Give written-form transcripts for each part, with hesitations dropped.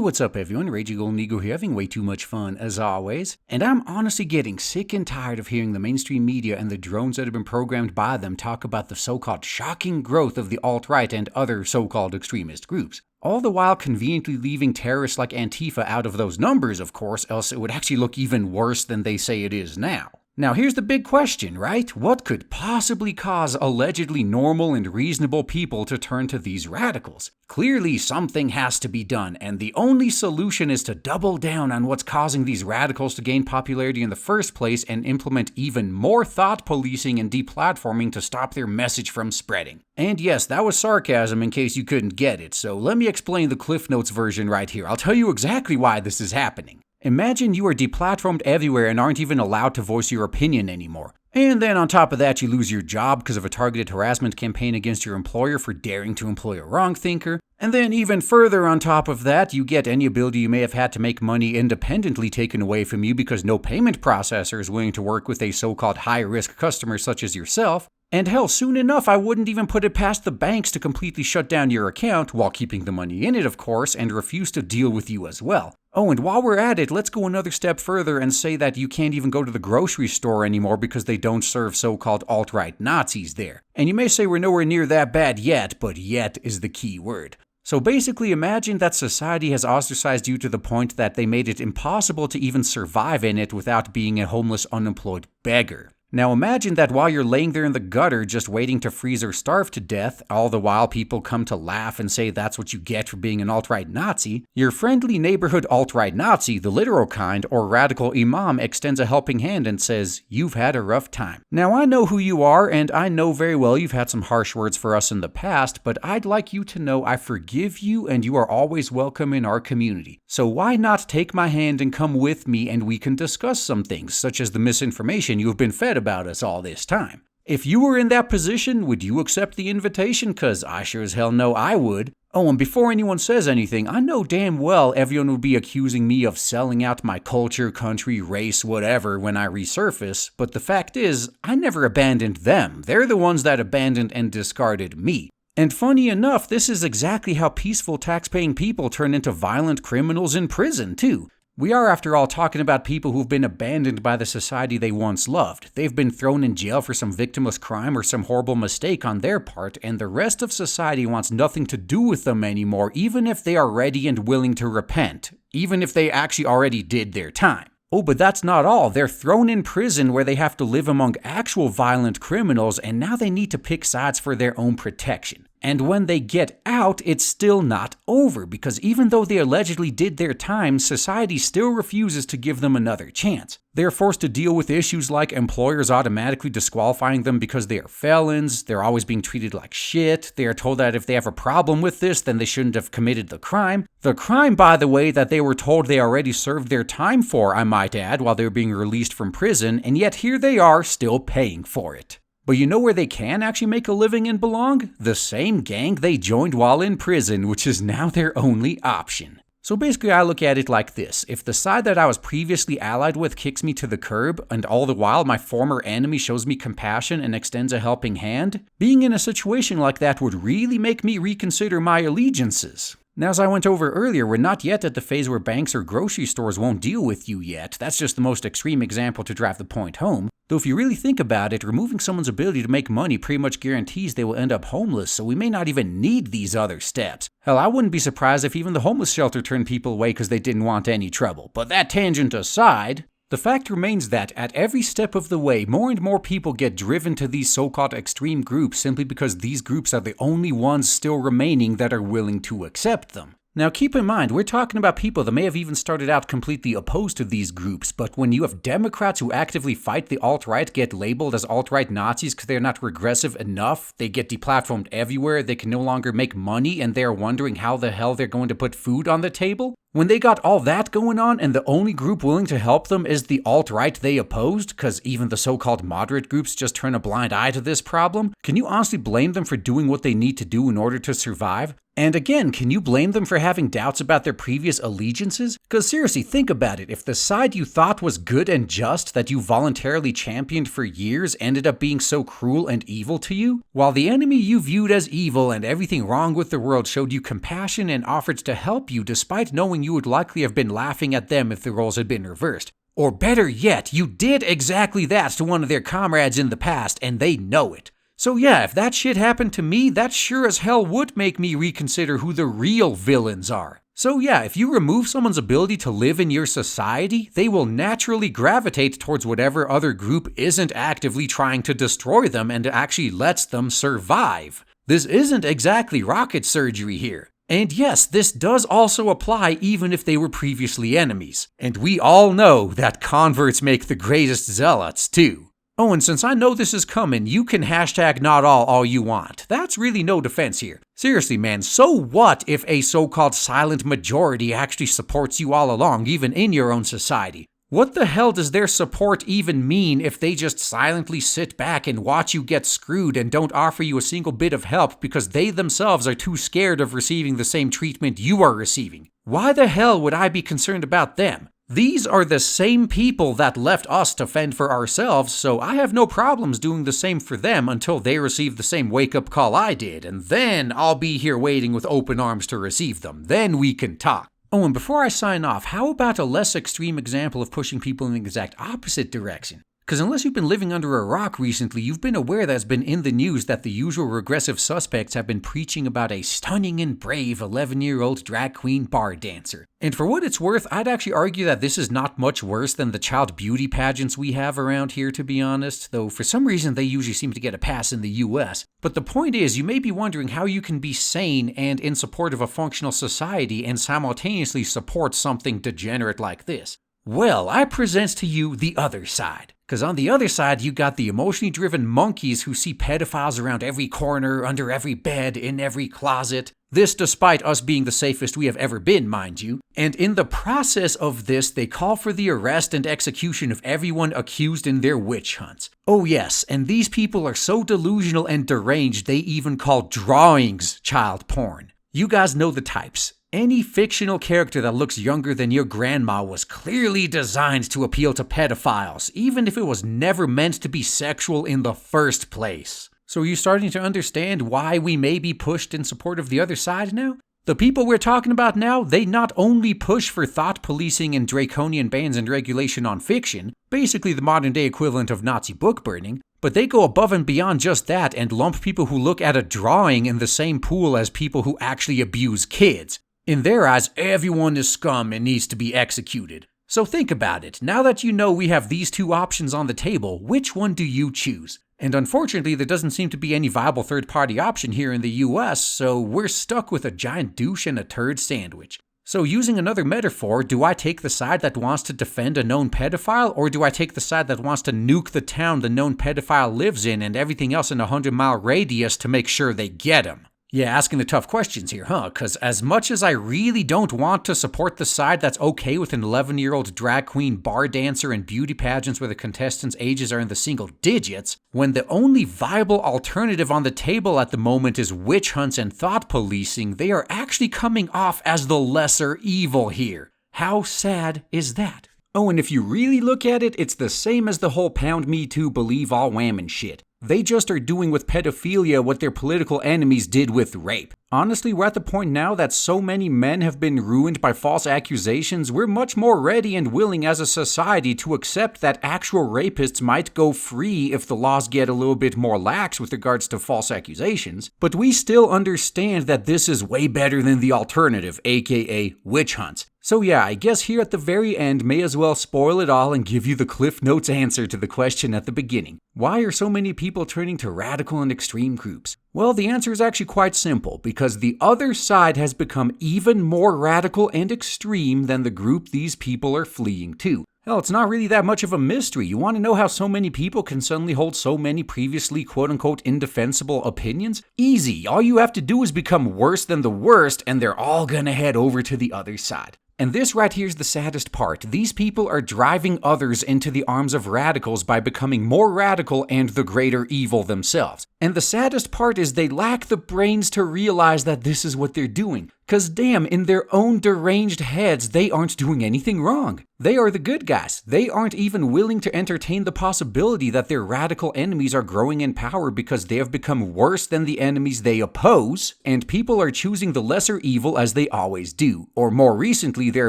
what's up everyone, Raging Old Negro here, having way too much fun as always. And I'm honestly getting sick and tired of hearing the mainstream media and the drones that have been programmed by them talk about the so-called shocking growth of the alt-right and other so-called extremist groups. All the while conveniently leaving terrorists like Antifa out of those numbers, of course, else it would actually look even worse than they say it is now. Now here's the big question, right? What could possibly cause allegedly normal and reasonable people to turn to these radicals? Clearly something has to be done, and the only solution is to double down on what's causing these radicals to gain popularity in the first place and implement even more thought policing and deplatforming to stop their message from spreading. And yes, that was sarcasm in case you couldn't get it, so let me explain the Cliff Notes version right here. I'll tell you exactly why this is happening. Imagine you are deplatformed everywhere and aren't even allowed to voice your opinion anymore. And then on top of that, you lose your job because of a targeted harassment campaign against your employer for daring to employ a wrong thinker. And then even further on top of that, you get any ability you may have had to make money independently taken away from you because no payment processor is willing to work with a so-called high-risk customer such as yourself. And hell, soon enough, I wouldn't even put it past the banks to completely shut down your account, while keeping the money in it, of course, and refuse to deal with you as well. Oh, and while we're at it, let's go another step further and say that you can't even go to the grocery store anymore because they don't serve so-called alt-right Nazis there. And you may say we're nowhere near that bad yet, but yet is the key word. So basically imagine that society has ostracized you to the point that they made it impossible to even survive in it without being a homeless, unemployed beggar. Now imagine that while you're laying there in the gutter just waiting to freeze or starve to death, all the while people come to laugh and say that's what you get for being an alt-right Nazi, your friendly neighborhood alt-right Nazi, the literal kind, or radical imam extends a helping hand and says, "You've had a rough time." Now I know who you are, and I know very well you've had some harsh words for us in the past, but I'd like you to know I forgive you and you are always welcome in our community. So why not take my hand and come with me and we can discuss some things, such as the misinformation you have been fed about us all this time. If you were in that position, would you accept the invitation? Cause I sure as hell know I would. Oh, and before anyone says anything, I know damn well everyone would be accusing me of selling out my culture, country, race, whatever when I resurface, but the fact is, I never abandoned them. They're the ones that abandoned and discarded me. And funny enough, this is exactly how peaceful tax-paying people turn into violent criminals in prison, too. We are, after all, talking about people who've been abandoned by the society they once loved. They've been thrown in jail for some victimless crime or some horrible mistake on their part, and the rest of society wants nothing to do with them anymore, even if they are ready and willing to repent, even if they actually already did their time. Oh, but that's not all. They're thrown in prison where they have to live among actual violent criminals, and now they need to pick sides for their own protection. And when they get out, it's still not over, because even though they allegedly did their time, society still refuses to give them another chance. They're forced to deal with issues like employers automatically disqualifying them because they are felons, they're always being treated like shit, they are told that if they have a problem with this, then they shouldn't have committed the crime. The crime, by the way, that they were told they already served their time for, I might add, while they were being released from prison, and yet here they are, still paying for it. But you know where they can actually make a living and belong? The same gang they joined while in prison, which is now their only option. So basically I look at it like this. If the side that I was previously allied with kicks me to the curb, and all the while my former enemy shows me compassion and extends a helping hand, being in a situation like that would really make me reconsider my allegiances. Now, as I went over earlier, we're not yet at the phase where banks or grocery stores won't deal with you yet. That's just the most extreme example to drive the point home. Though if you really think about it, removing someone's ability to make money pretty much guarantees they will end up homeless, so we may not even need these other steps. Hell, I wouldn't be surprised if even the homeless shelter turned people away because they didn't want any trouble. But that tangent aside, the fact remains that at every step of the way, more and more people get driven to these so-called extreme groups simply because these groups are the only ones still remaining that are willing to accept them. Now keep in mind, we're talking about people that may have even started out completely opposed to these groups, but when you have Democrats who actively fight the alt-right get labeled as alt-right Nazis because they're not regressive enough, they get deplatformed everywhere, they can no longer make money, and they're wondering how the hell they're going to put food on the table? When they got all that going on and the only group willing to help them is the alt-right they opposed, because even the so-called moderate groups just turn a blind eye to this problem, can you honestly blame them for doing what they need to do in order to survive? And again, can you blame them for having doubts about their previous allegiances? Because seriously, think about it. If the side you thought was good and just that you voluntarily championed for years ended up being so cruel and evil to you, while the enemy you viewed as evil and everything wrong with the world showed you compassion and offered to help you despite knowing knowing you would likely have been laughing at them if the roles had been reversed. Or better yet, you did exactly that to one of their comrades in the past, and they know it. So yeah, if that shit happened to me, that sure as hell would make me reconsider who the real villains are. So yeah, if you remove someone's ability to live in your society, they will naturally gravitate towards whatever other group isn't actively trying to destroy them and actually lets them survive. This isn't exactly rocket surgery here. And yes, this does also apply even if they were previously enemies. And we all know that converts make the greatest zealots too. Oh, and since I know this is coming, you can hashtag not all you want. That's really no defense here. Seriously, man, so what if a so-called silent majority actually supports you all along, even in your own society? What the hell does their support even mean if they just silently sit back and watch you get screwed and don't offer you a single bit of help because they themselves are too scared of receiving the same treatment you are receiving? Why the hell would I be concerned about them? These are the same people that left us to fend for ourselves, so I have no problems doing the same for them until they receive the same wake-up call I did, and then I'll be here waiting with open arms to receive them. Then we can talk. Oh, and before I sign off, how about a less extreme example of pushing people in the exact opposite direction? Because unless you've been living under a rock recently, you've been aware that it's been in the news that the usual regressive suspects have been preaching about a stunning and brave 11-year-old drag queen bar dancer. And for what it's worth, I'd actually argue that this is not much worse than the child beauty pageants we have around here, to be honest, though for some reason they usually seem to get a pass in the US. But the point is, you may be wondering how you can be sane and in support of a functional society and simultaneously support something degenerate like this. Well, I present to you the other side. Because on the other side, you got the emotionally driven monkeys who see pedophiles around every corner, under every bed, in every closet. This despite us being the safest we have ever been, mind you. And in the process of this, they call for the arrest and execution of everyone accused in their witch hunts. Oh yes, and these people are so delusional and deranged they even call drawings child porn. You guys know the types. Any fictional character that looks younger than your grandma was clearly designed to appeal to pedophiles, even if it was never meant to be sexual in the first place. So are you starting to understand why we may be pushed in support of the other side now? The people we're talking about now, they not only push for thought policing and draconian bans and regulation on fiction, basically the modern day equivalent of Nazi book burning, but they go above and beyond just that and lump people who look at a drawing in the same pool as people who actually abuse kids. In their eyes, everyone is scum and needs to be executed. So think about it. Now that you know we have these two options on the table, which one do you choose? And unfortunately, there doesn't seem to be any viable third-party option here in the US, so we're stuck with a giant douche and a turd sandwich. So using another metaphor, do I take the side that wants to defend a known pedophile, or do I take the side that wants to nuke the town the known pedophile lives in and everything else in a 100-mile radius to make sure they get him? Yeah, asking the tough questions here, huh? Because as much as I really don't want to support the side that's okay with an 11-year-old drag queen bar dancer and beauty pageants where the contestants' ages are in the single digits, when the only viable alternative on the table at the moment is witch hunts and thought policing, they are actually coming off as the lesser evil here. How sad is that? Oh, and if you really look at it, it's the same as the whole pound me too, believe all women shit. They just are doing with pedophilia what their political enemies did with rape. Honestly, we're at the point now that so many men have been ruined by false accusations, we're much more ready and willing as a society to accept that actual rapists might go free if the laws get a little bit more lax with regards to false accusations, but we still understand that this is way better than the alternative, aka witch hunts. So yeah, I guess here at the very end, may as well spoil it all and give you the Cliff Notes answer to the question at the beginning. Why are so many people turning to radical and extreme groups? Well, the answer is actually quite simple, because the other side has become even more radical and extreme than the group these people are fleeing to. Hell, it's not really that much of a mystery. You want to know how so many people can suddenly hold so many previously quote-unquote indefensible opinions? Easy. All you have to do is become worse than the worst, and they're all gonna head over to the other side. And this right here is the saddest part. These people are driving others into the arms of radicals by becoming more radical and the greater evil themselves. And the saddest part is they lack the brains to realize that this is what they're doing. 'Cause damn, in their own deranged heads, they aren't doing anything wrong. They are the good guys. They aren't even willing to entertain the possibility that their radical enemies are growing in power because they have become worse than the enemies they oppose, and people are choosing the lesser evil as they always do. Or more recently, they're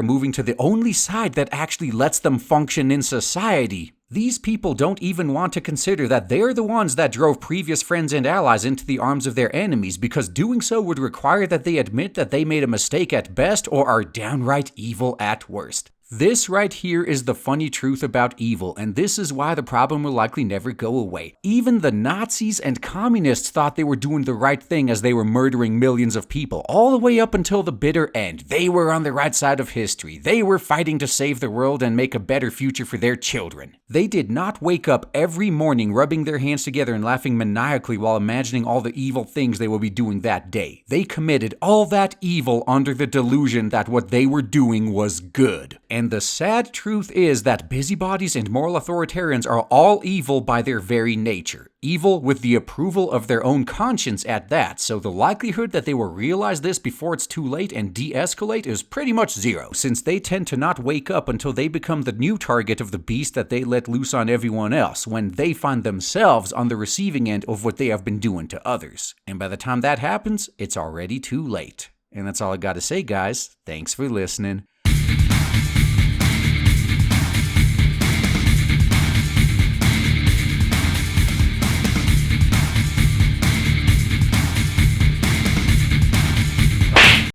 moving to the only side that actually lets them function in society. These people don't even want to consider that they're the ones that drove previous friends and allies into the arms of their enemies, because doing so would require that they admit that they made a mistake at best or are downright evil at worst. This right here is the funny truth about evil, and this is why the problem will likely never go away. Even the Nazis and communists thought they were doing the right thing as they were murdering millions of people, all the way up until the bitter end. They were on the right side of history. They were fighting to save the world and make a better future for their children. They did not wake up every morning rubbing their hands together and laughing maniacally while imagining all the evil things they will be doing that day. They committed all that evil under the delusion that what they were doing was good. And the sad truth is that busybodies and moral authoritarians are all evil by their very nature. Evil with the approval of their own conscience at that, so the likelihood that they will realize this before it's too late and de-escalate is pretty much zero, since they tend to not wake up until they become the new target of the beast that they let loose on everyone else, when they find themselves on the receiving end of what they have been doing to others. And by the time that happens, it's already too late. And that's all I gotta say, guys. Thanks for listening.